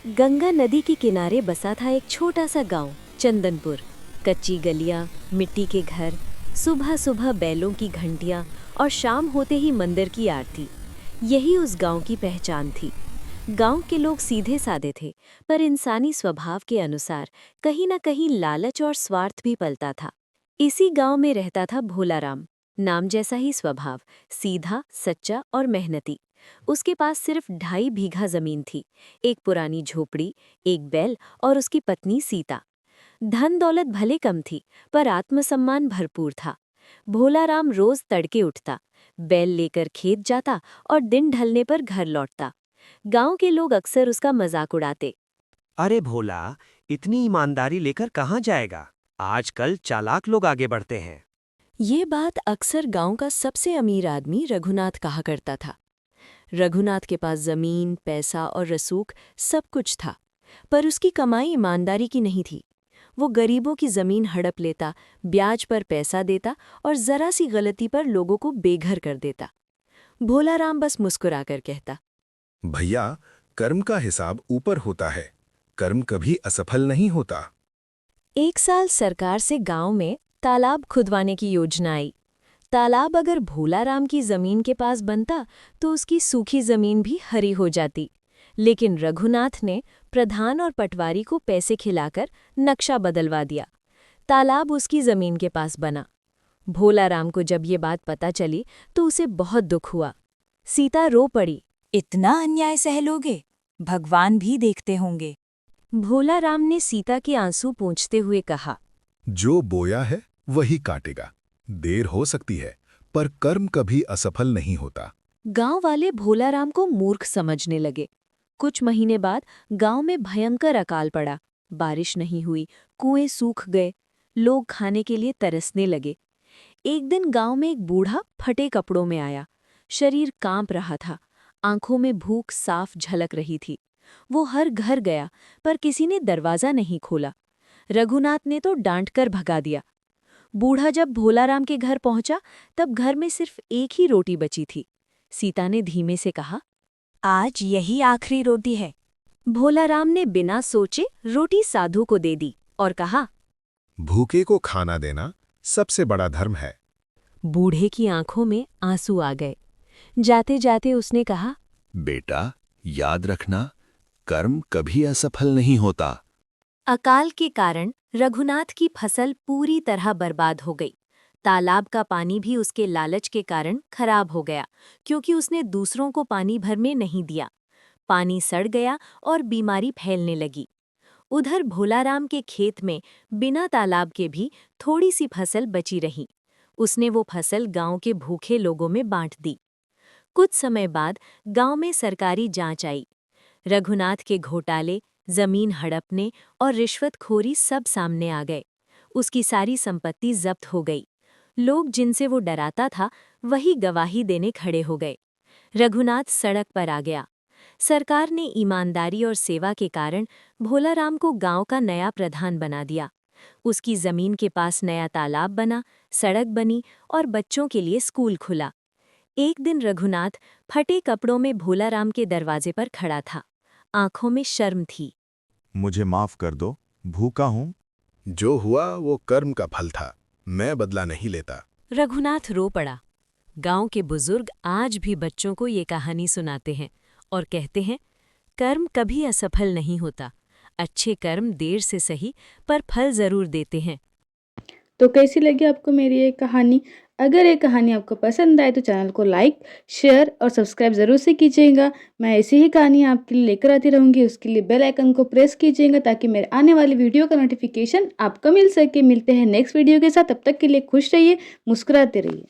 गंगा नदी के किनारे बसा था एक छोटा सा गांव, चंदनपुर। कच्ची गलियां, मिट्टी के घर, सुबह सुबह बैलों की घंटियां और शाम होते ही मंदिर की आरती, यही उस गांव की पहचान थी। गांव के लोग सीधे साधे थे, पर इंसानी स्वभाव के अनुसार कहीं न कहीं लालच और स्वार्थ भी पलता था। इसी गांव में रहता था भोलाराम। नाम जैसा ही स्वभाव, सीधा, सच्चा और मेहनती। उसके पास सिर्फ 2.5 बीघा जमीन थी, एक पुरानी झोपड़ी, एक बैल और उसकी पत्नी सीता। धन दौलत भले कम थी, पर आत्मसम्मान भरपूर था। भोलाराम रोज तड़के उठता, बैल लेकर खेत जाता और दिन ढलने पर घर लौटता। गांव के लोग अक्सर उसका मजाक उड़ाते। अरे भोला, इतनी ईमानदारी लेकर कहाँ जाएगा? आजकल चालाक लोग आगे बढ़ते हैं। ये बात अक्सर गांव का सबसे अमीर आदमी रघुनाथ कहा करता था। रघुनाथ के पास जमीन, पैसा और रसूख सब कुछ था, पर उसकी कमाई ईमानदारी की नहीं थी। वो गरीबों की जमीन हड़प लेता, ब्याज पर पैसा देता और जरा सी गलती पर लोगों को बेघर कर देता। भोलाराम बस मुस्कुराकर कहता, भैया, कर्म का हिसाब ऊपर होता है। कर्म कभी असफल नहीं होता। एक साल सरकार से गांव में तालाब खुदवाने की योजना आई। तालाब अगर भोलाराम की जमीन के पास बनता तो उसकी सूखी जमीन भी हरी हो जाती। लेकिन रघुनाथ ने प्रधान और पटवारी को पैसे खिलाकर नक्शा बदलवा दिया। तालाब उसकी जमीन के पास बना। भोलाराम को जब ये बात पता चली तो उसे बहुत दुख हुआ। सीता रो पड़ी। इतना अन्याय सह लोगे? भगवान भी देखते होंगे। भोलाराम ने सीता के आंसू पोंछते हुए कहा, जो बोया है वही काटेगा। देर हो सकती है, पर कर्म कभी असफल नहीं होता। गांव वाले भोलाराम को मूर्ख समझने लगे। कुछ महीने बाद गांव में भयंकर अकाल पड़ा। बारिश नहीं हुई, कुएं सूख गए, लोग खाने के लिए तरसने लगे। एक दिन गांव में एक बूढ़ा फटे कपड़ों में आया। शरीर कांप रहा था, आंखों में भूख साफ झलक रही थी। वो हर घर गया, पर किसी ने दरवाजा नहीं खोला। रघुनाथ ने तो डांटकर भगा दिया। बूढ़ा जब भोलाराम के घर पहुंचा, तब घर में सिर्फ एक ही रोटी बची थी। सीता ने धीमे से कहा, आज यही आखिरी रोटी है। भोलाराम ने बिना सोचे रोटी साधु को दे दी और कहा, भूखे को खाना देना सबसे बड़ा धर्म है। बूढ़े की आंखों में आंसू आ गए। जाते जाते उसने कहा, बेटा, याद रखना, कर्म कभी असफल नहीं होता। अकाल के कारण रघुनाथ की फसल पूरी तरह बर्बाद हो गई। तालाब का पानी भी उसके लालच के कारण खराब हो गया, क्योंकि उसने दूसरों को पानी भरने नहीं दिया। पानी सड़ गया और बीमारी फैलने लगी। उधर भोलाराम के खेत में बिना तालाब के भी थोड़ी सी फसल बची रही। उसने वो फसल गांव के भूखे लोगों में बांट दी। कुछ समय बाद गांव में सरकारी जांच आई। रघुनाथ के घोटाले, जमीन हड़पने और रिश्वतखोरी सब सामने आ गए। उसकी सारी संपत्ति जब्त हो गई। लोग जिनसे वो डराता था, वही गवाही देने खड़े हो गए। रघुनाथ सड़क पर आ गया। सरकार ने ईमानदारी और सेवा के कारण भोलाराम को गांव का नया प्रधान बना दिया। उसकी जमीन के पास नया तालाब बना, सड़क बनी और बच्चों के लिए स्कूल खुला। एक दिन रघुनाथ फटे कपड़ों में भोलाराम के दरवाजे पर खड़ा था। आंखों में शर्म थी। मुझे माफ कर दो, भूखा हूँ। जो हुआ वो कर्म का फल था, मैं बदला नहीं लेता। रघुनाथ रो पड़ा। गांव के बुजुर्ग आज भी बच्चों को ये कहानी सुनाते हैं और कहते हैं, कर्म कभी असफल नहीं होता। अच्छे कर्म देर से सही, पर फल जरूर देते हैं। तो कैसी लगी आपको मेरी ये कहानी? अगर ये कहानी आपको पसंद आए तो चैनल को लाइक, शेयर और सब्सक्राइब ज़रूर से कीजिएगा। मैं ऐसी ही कहानी आपके लिए लेकर आती रहूँगी। उसके लिए बेल आइकन को प्रेस कीजिएगा ताकि मेरे आने वाली वीडियो का नोटिफिकेशन आपको मिल सके। मिलते हैं नेक्स्ट वीडियो के साथ, तब तक के लिए खुश रहिए, मुस्कुराते रहिए।